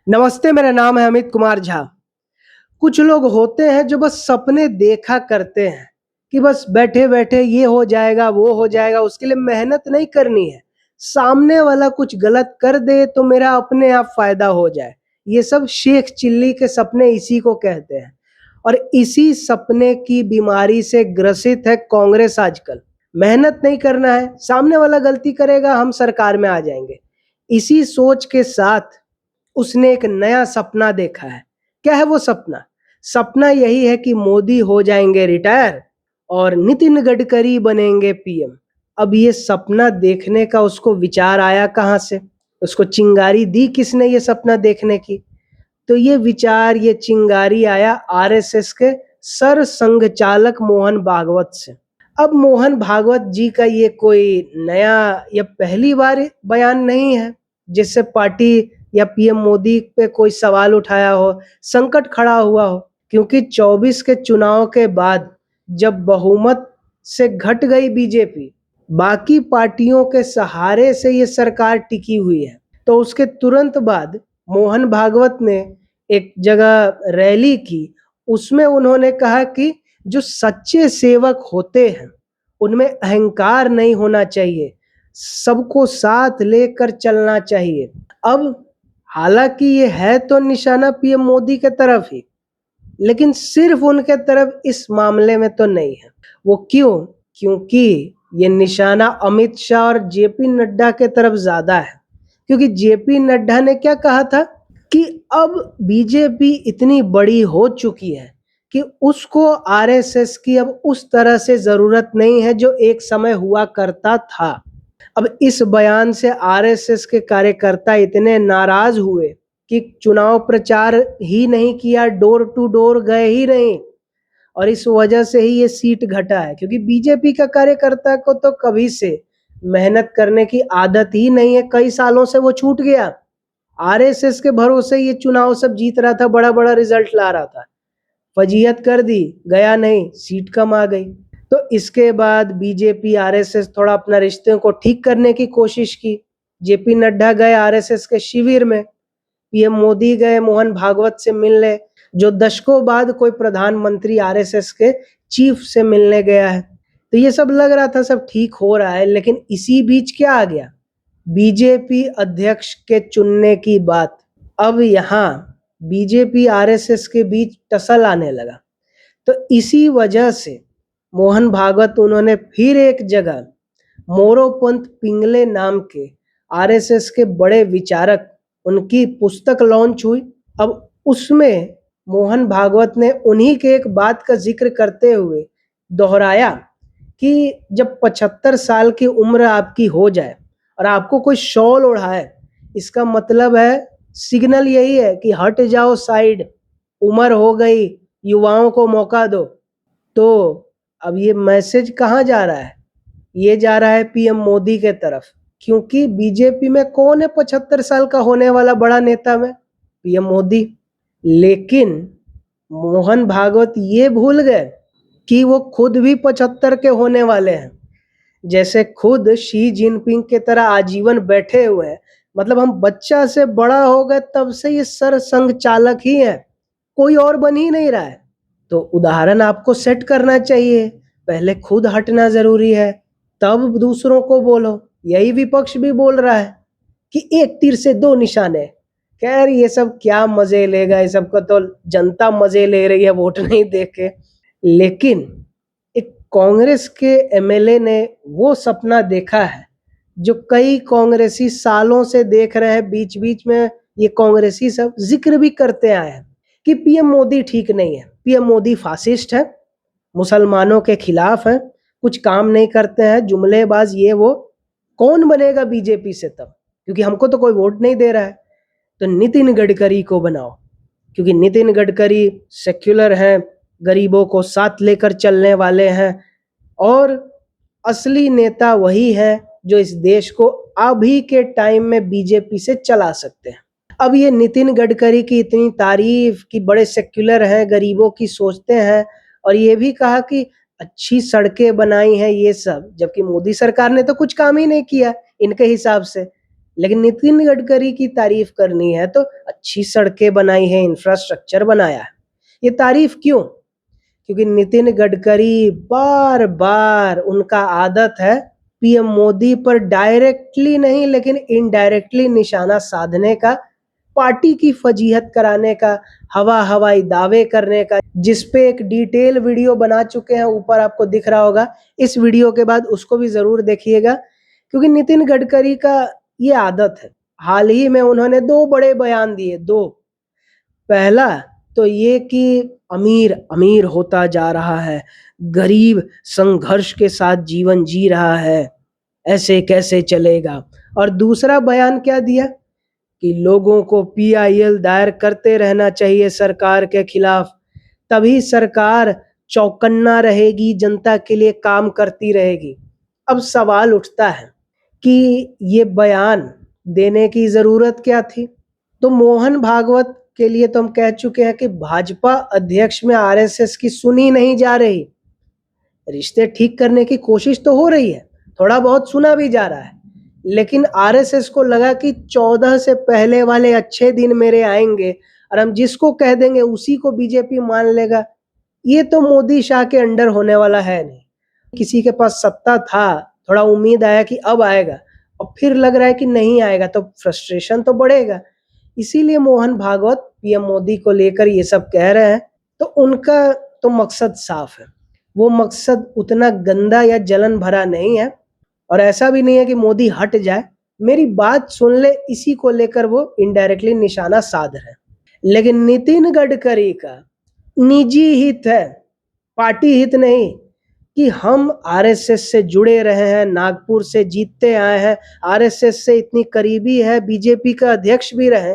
नमस्ते, मेरा नाम है अमित कुमार झा। कुछ लोग होते हैं जो बस सपने देखा करते हैं कि बस बैठे-बैठे ये हो जाएगा, वो हो जाएगा, उसके लिए मेहनत नहीं करनी है। सामने वाला कुछ गलत कर दे तो मेरा अपने आप फ़ायदा हो जाए। ये सब शेख चिल्ली के सपने इसी को कहते हैं और इसी सपने की बीमारी से ग्रसित है कांग्रेस आजकल। मेहनत नहीं करना है, सामने वाला गलती करेगा, हम सरकार में आ जाएँगे। इसी सोच के साथ उसने एक नया सपना देखा है। क्या है वो सपना? सपना यही है कि मोदी हो जाएँगे रिटायर और नितिन गडकरी बनेंगे पीएम। अब ये सपना देखने का उसको विचार आया कहाँ से? उसको चिंगारी दी किसने ये सपना देखने की? तो ये विचार, ये चिंगारी आया आरएसएस के सरसंघचालक मोहन भागवत से। अब मोहन भागवत जी का ये कोई नया या पहली बार बयान नहीं है, जिससे पार्टी या पीएम मोदी पे कोई सवाल उठाया हो, संकट खड़ा हुआ हो। क्योंकि 24 के चुनाव के बाद जब बहुमत से घट गई बीजेपी, बाकी पार्टियों के सहारे से ये सरकार टिकी हुई है। तो उसके तुरंत बाद मोहन भागवत ने एक जगह रैली की, उसमें उन्होंने कहा कि जो सच्चे सेवक होते हैं, उनमें अहंकार नहीं होना चाहिए, सबको साथ लेकर चलना चाहिए। अब हालाँकि ये है तो निशाना पीएम मोदी के तरफ ही, लेकिन सिर्फ़ उनके तरफ इस मामले में तो नहीं है। वो क्यों? क्योंकि ये निशाना अमित शाह और जेपी नड्डा के तरफ ज़्यादा है। क्योंकि जेपी नड्डा ने क्या कहा था कि अब बीजेपी इतनी बड़ी हो चुकी है कि उसको आरएसएस की अब उस तरह से ज़रूरत नहीं है जो एक समय हुआ करता था। अब इस बयान से आरएसएस के कार्यकर्ता इतने नाराज़ हुए कि चुनाव प्रचार ही नहीं किया, डोर टू डोर गए ही नहीं और इस वजह से ही ये सीट घटा है। क्योंकि बीजेपी का कार्यकर्ता को तो कभी से मेहनत करने की आदत ही नहीं है, कई सालों से वो छूट गया। आरएसएस के भरोसे ये चुनाव सब जीत रहा था, बड़ा-बड़ा रिजल्ट ला रहा था। फजीहत कर दी, गया नहीं, सीट कम आ गई। तो इसके बाद बीजेपी आरएसएस थोड़ा अपना रिश्ते को ठीक करने की कोशिश की। जेपी नड्डा गए आरएसएस के शिविर में, पीएम मोदी गए मोहन भागवत से मिलने, जो दशकों बाद कोई प्रधानमंत्री आरएसएस के चीफ से मिलने गया है। तो ये सब लग रहा था सब ठीक हो रहा है, लेकिन इसी बीच क्या आ गया? बीजेपी अध्यक्ष के चुनने की बात। अब यहाँ बीजेपी आरएसएस के बीच टसल आने लगा। तो इसी वजह से मोहन भागवत उन्होंने फिर एक जगह मोरोपंत पिंगले नाम के आरएसएस के बड़े विचारक, उनकी पुस्तक लॉन्च हुई। अब उसमें मोहन भागवत ने उन्हीं के एक बात का जिक्र करते हुए दोहराया कि जब 75 साल की उम्र आपकी हो जाए और आपको कोई शॉल ओढ़ाए, इसका मतलब है, सिग्नल यही है कि हट जाओ साइड, उम्र हो गई, युवाओं को मौका दो। तो अब ये मैसेज कहाँ जा रहा है? ये जा रहा है पीएम मोदी के तरफ, क्योंकि बीजेपी में कौन है 75 साल का होने वाला बड़ा नेता में? पीएम मोदी। लेकिन मोहन भागवत ये भूल गए कि वो खुद भी 75 के होने वाले हैं। जैसे खुद शी जिनपिंग के तरह आजीवन बैठे हुए हैं। मतलब हम बच्चा से बड़ा हो गए तब से ये सरसंघ चालक ही है, कोई और बन ही नहीं रहा है। तो उदाहरण आपको सेट करना चाहिए, पहले खुद हटना ज़रूरी है, तब दूसरों को बोलो। यही विपक्ष भी बोल रहा है कि एक तीर से दो निशाने। खैर ये सब क्या मज़े लेगा, ये सब को तो जनता मज़े ले रही है वोट नहीं दे के। लेकिन एक कांग्रेस के एमएलए ने वो सपना देखा है जो कई कांग्रेसी सालों से देख रहे हैं। बीच-बीच में ये कांग्रेसी सब ज़िक्र भी करते आए हैं कि पीएम मोदी ठीक नहीं है, पीएम मोदी फासिस्ट है, मुसलमानों के खिलाफ है, कुछ काम नहीं करते हैं, जुमलेबाज ये वो। कौन बनेगा बीजेपी से तब? क्योंकि हमको तो कोई वोट नहीं दे रहा है। तो नितिन गडकरी को बनाओ, क्योंकि नितिन गडकरी सेक्युलर हैं, गरीबों को साथ लेकर चलने वाले हैं और असली नेता वही है जो इस देश को अभी के टाइम में बीजेपी से चला सकते हैं। अब ये नितिन गडकरी की इतनी तारीफ कि बड़े सेक्युलर हैं, गरीबों की सोचते हैं और ये भी कहा कि अच्छी सड़कें बनाई हैं ये सब, जबकि मोदी सरकार ने तो कुछ काम ही नहीं किया इनके हिसाब से। लेकिन नितिन गडकरी की तारीफ करनी है तो अच्छी सड़कें बनाई है, इंफ्रास्ट्रक्चर बनाया है। ये तारीफ क्यों? क्योंकि नितिन गडकरी बार बार उनका आदत है पीएम मोदी पर डायरेक्टली नहीं लेकिन इनडायरेक्टली निशाना साधने का, पार्टी की फजीहत कराने का, हवाई दावे करने का, जिस पे एक डिटेल वीडियो बना चुके हैं, ऊपर आपको दिख रहा होगा। इस वीडियो के बाद उसको भी जरूर देखिएगा, क्योंकि नितिन गडकरी का ये आदत है। हाल ही में उन्होंने 2 बड़े बयान दिए, 2। पहला तो ये कि अमीर अमीर होता जा रहा है, गरीब संघर्ष के साथ जीवन जी रहा है, ऐसे कैसे चलेगा। और दूसरा बयान क्या दिया कि लोगों को पीआईएल दायर करते रहना चाहिए सरकार के खिलाफ, तभी सरकार चौकन्ना रहेगी, जनता के लिए काम करती रहेगी। अब सवाल उठता है कि ये बयान देने की जरूरत क्या थी? तो मोहन भागवत के लिए तो हम कह चुके हैं कि भाजपा अध्यक्ष में आरएसएस की सुनी नहीं जा रही। रिश्ते ठीक करने की कोशिश तो हो रही है, थोड़ा बहुत सुना भी जा रहा है, लेकिन आरएसएस को लगा कि 14 से पहले वाले अच्छे दिन मेरे आएंगे और हम जिसको कह देंगे उसी को बीजेपी मान लेगा। ये तो मोदी शाह के अंडर होने वाला है नहीं। किसी के पास सत्ता था, थोड़ा उम्मीद आया कि अब आएगा, और फिर लग रहा है कि नहीं आएगा, तो फ्रस्ट्रेशन तो बढ़ेगा। इसीलिए मोहन भागवत पीएम मोदी को लेकर ये सब कह रहे हैं। तो उनका तो मकसद साफ है, वो मकसद उतना गंदा या जलन भरा नहीं है, और ऐसा भी नहीं है कि मोदी हट जाए। मेरी बात सुन ले, इसी को लेकर वो इनडायरेक्टली निशाना साध रहे हैं। लेकिन नितिन गडकरी का निजी हित है, पार्टी हित नहीं, कि हम आरएसएस से जुड़े रहे हैं, नागपुर से जीतते आए हैं, आरएसएस से इतनी करीबी है, बीजेपी का अध्यक्ष भी रहे।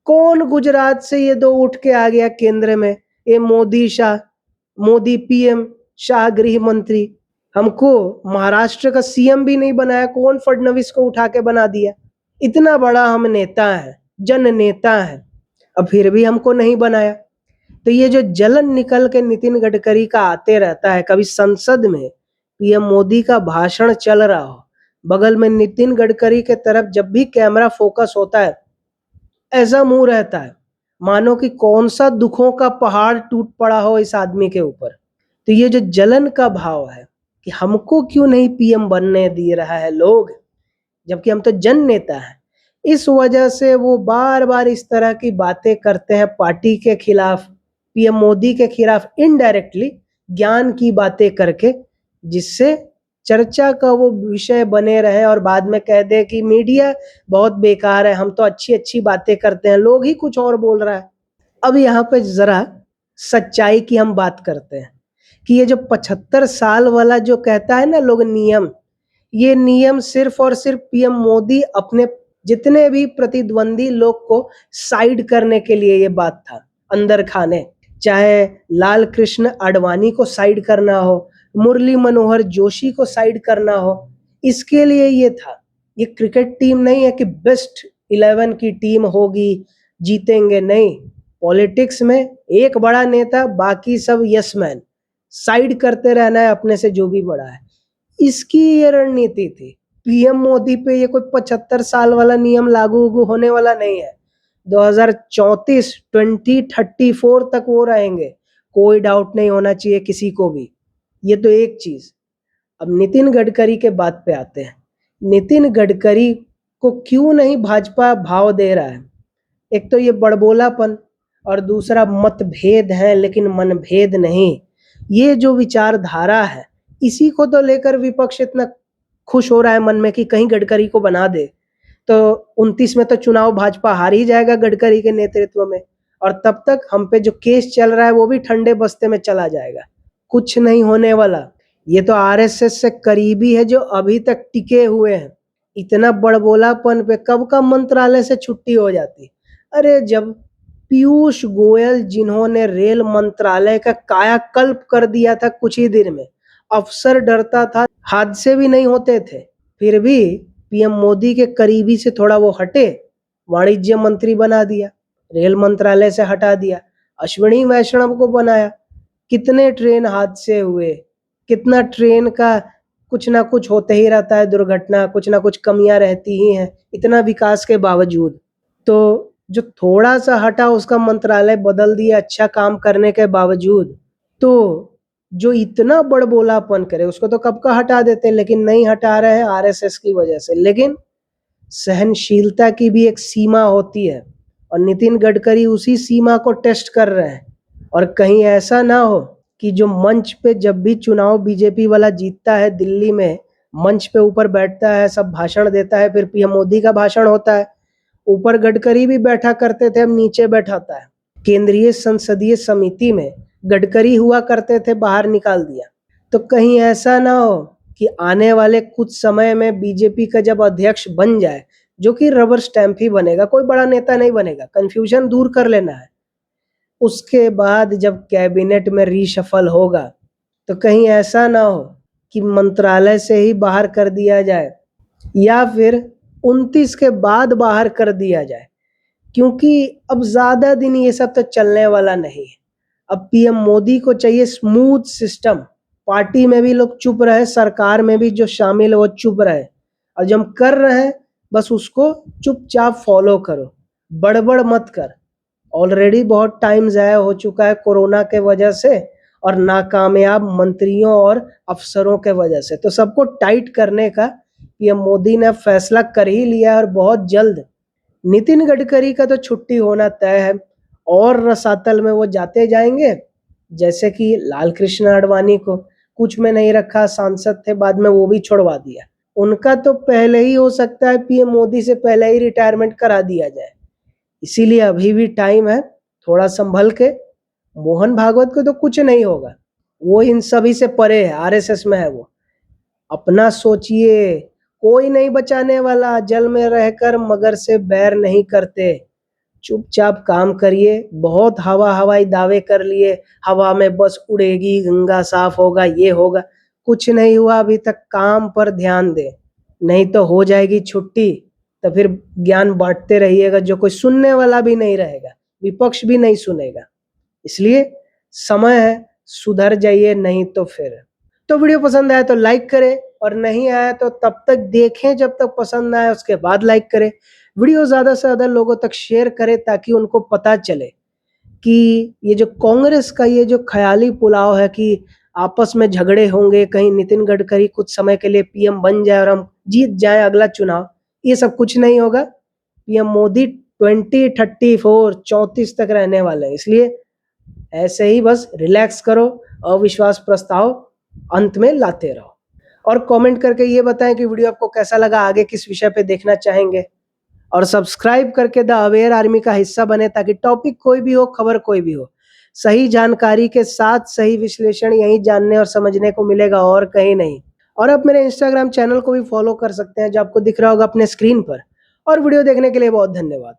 कौन गुजरात से ये 2 उठ के आ गया केंद्र में? ये मोदी शाह, मोदी पीएम, शाह गृह मंत्री। हमको महाराष्ट्र का सीएम भी नहीं बनाया, कौन फडणवीस को उठा के बना दिया? इतना बड़ा हम नेता है, जन नेता है, अब फिर भी हमको नहीं बनाया। तो ये जो जलन निकल के नितिन गडकरी का आते रहता है, कभी संसद में पीएम मोदी का भाषण चल रहा हो, बगल में नितिन गडकरी के तरफ जब भी कैमरा फोकस होता है, ऐसा मुंह रहता है मानो कि कौन सा दुखों का पहाड़ टूट पड़ा हो इस आदमी के ऊपर। तो ये जो जलन का भाव है कि हमको क्यों नहीं पीएम बनने दे रहा है लोग, जबकि हम तो जन नेता हैं, इस वजह से वो बार बार इस तरह की बातें करते हैं पार्टी के खिलाफ, पीएम मोदी के खिलाफ, इनडायरेक्टली ज्ञान की बातें करके, जिससे चर्चा का वो विषय बने रहे और बाद में कह दे कि मीडिया बहुत बेकार है, हम तो अच्छी अच्छी बातें करते हैं, लोग ही कुछ और बोल रहा है। अब यहाँ पे जरा सच्चाई की हम बात करते हैं कि ये जो 75 साल वाला जो कहता है ना लोग नियम, ये नियम सिर्फ और सिर्फ पीएम मोदी अपने जितने भी प्रतिद्वंदी लोग को साइड करने के लिए ये बात था, अंदर खाने। चाहे लाल कृष्ण आडवाणी को साइड करना हो, मुरली मनोहर जोशी को साइड करना हो, इसके लिए ये था। ये क्रिकेट टीम नहीं है कि बेस्ट 11 की टीम होगी, जीतेंगे, नहीं। पॉलिटिक्स में एक बड़ा नेता, बाकी सब यस मैन, साइड करते रहना है अपने से जो भी बड़ा है। इसकी ये रणनीति थी। पीएम मोदी पे ये कोई 75 साल वाला नियम लागू होने वाला नहीं है। 2034 2034 तक वो रहेंगे, कोई डाउट नहीं होना चाहिए किसी को भी। ये तो एक चीज। अब नितिन गडकरी के बात पे आते हैं। नितिन गडकरी को क्यों नहीं भाजपा भाव दे रहा है? एक तो ये बड़बोलापन, और दूसरा मतभेद है लेकिन मनभेद नहीं। ये जो विचारधारा है, इसी को तो लेकर विपक्ष इतना खुश हो रहा है मन में कि कहीं गडकरी को बना दे। तो 29 में तो चुनाव भाजपा हार ही जाएगा गडकरी के नेतृत्व में, और तब तक हम पे जो केस चल रहा है वो भी ठंडे बस्ते में चला जाएगा। कुछ नहीं होने वाला। ये तो आरएसएस से करीबी है जो अभी तक टिके हुए हैं। इतना बड़बोलापन पे कब का मंत्रालय से छुट्टी हो जाती। अरे जब पीयूष गोयल, जिन्होंने रेल मंत्रालय का कायाकल्प कर दिया था कुछ ही दिन में, अफसर डरता था, हादसे भी नहीं होते थे, फिर भी पीएम मोदी के करीबी से थोड़ा वो हटे, वाणिज्य मंत्री बना दिया, रेल मंत्रालय से हटा दिया, अश्विनी वैष्णव को बनाया। कितने ट्रेन हादसे हुए, कितना ट्रेन का कुछ ना कुछ होते ही रहता है दुर्घटना, कुछ ना कुछ कमियाँ रहती ही हैं, इतना विकास के बावजूद। तो जो थोड़ा-सा हटा उसका मंत्रालय बदल दिया अच्छा काम करने के बावजूद, तो जो इतना बड़बोलापन करे उसको तो कब का हटा देते, लेकिन नहीं हटा रहे हैं आरएसएस की वजह से। लेकिन सहनशीलता की भी एक सीमा होती है और नितिन गडकरी उसी सीमा को टेस्ट कर रहे हैं। और कहीं ऐसा ना हो कि जो मंच पे जब भी चुनाव बीजेपी वाला जीतता है दिल्ली में, मंच पे ऊपर बैठता है, सब भाषण देता है, फिर पीएम मोदी का भाषण होता है। ऊपर गडकरी भी बैठा करते थे, अब नीचे बैठाता है। केंद्रीय संसदीय समिति में गडकरी हुआ करते थे, बाहर निकाल दिया। तो कहीं ऐसा ना हो कि आने वाले कुछ समय में बीजेपी का जब अध्यक्ष बन जाए, जो कि रबर स्टैंप ही बनेगा, कोई बड़ा नेता नहीं बनेगा, कंफ्यूजन दूर कर लेना है। उसके बाद जब कैबिनेट में रीशफल होगा, तो कहीं ऐसा ना हो कि मंत्रालय से ही बाहर कर दिया जाए या फिर 29 के बाद बाहर कर दिया जाए, क्योंकि अब ज़्यादा दिन ये सब तो चलने वाला नहीं है। अब पीएम मोदी को चाहिए स्मूथ सिस्टम, पार्टी में भी लोग चुप रहे, सरकार में भी जो शामिल है वो चुप रहे, और जब हम कर रहे हैं बस उसको चुपचाप फॉलो करो, बड़बड़ मत कर। ऑलरेडी बहुत टाइम ज़ाया हो चुका है कोरोना के वजह से और नाकामयाब मंत्रियों और अफसरों के वजह से, तो सबको टाइट करने का पीएम मोदी ने फैसला कर ही लिया है और बहुत जल्द नितिन गडकरी का तो छुट्टी होना तय है और रसातल में वो जाते जाएंगे। जैसे कि लाल कृष्ण आडवाणी को कुछ में नहीं रखा, सांसद थे, बाद में वो भी छोड़वा दिया। उनका तो पहले ही हो सकता है पीएम मोदी से पहले ही रिटायरमेंट करा दिया जाए, इसीलिए अभी भी टाइम है, थोड़ा संभल के। मोहन भागवत को तो कुछ नहीं होगा, वो इन सभी से परे है, आरएसएस में है वो। अपना सोचिए, कोई नहीं बचाने वाला, जल में रहकर मगर से बैर नहीं करते। चुपचाप काम करिए, बहुत हवाई दावे कर लिए, हवा में बस उड़ेगी, गंगा साफ होगा, ये होगा, कुछ नहीं हुआ अभी तक। काम पर ध्यान दे, नहीं तो हो जाएगी छुट्टी, तो फिर ज्ञान बांटते रहिएगा, जो कोई सुनने वाला भी नहीं रहेगा, विपक्ष भी नहीं सुनेगा। इसलिए समय है, सुधर जाइए, नहीं तो फिर। तो वीडियो पसंद आया तो लाइक करें, और नहीं आया तो तब तक देखें जब तक पसंद आए, उसके बाद लाइक करें। वीडियो ज़्यादा से ज़्यादा लोगों तक शेयर करें ताकि उनको पता चले कि ये जो कांग्रेस का ये जो ख्याली पुलाव है कि आपस में झगड़े होंगे, कहीं नितिन गडकरी कुछ समय के लिए पीएम बन जाए और हम जीत जाए अगला चुनाव, ये सब कुछ नहीं होगा। पीएम मोदी 2034 34 तक रहने वाले हैं, इसलिए ऐसे ही बस रिलैक्स करो, अविश्वास प्रस्ताव अंत में लाते रहो। और कमेंट करके ये बताएं कि वीडियो आपको कैसा लगा, आगे किस विषय पे देखना चाहेंगे, और सब्सक्राइब करके द अवेयर आर्मी का हिस्सा बने ताकि टॉपिक कोई भी हो, खबर कोई भी हो, सही जानकारी के साथ सही विश्लेषण यहीं जानने और समझने को मिलेगा और कहीं नहीं। और आप मेरे इंस्टाग्राम चैनल को भी फॉलो कर सकते हैं जो आपको दिख रहा होगा अपने स्क्रीन पर। और वीडियो देखने के लिए बहुत धन्यवाद।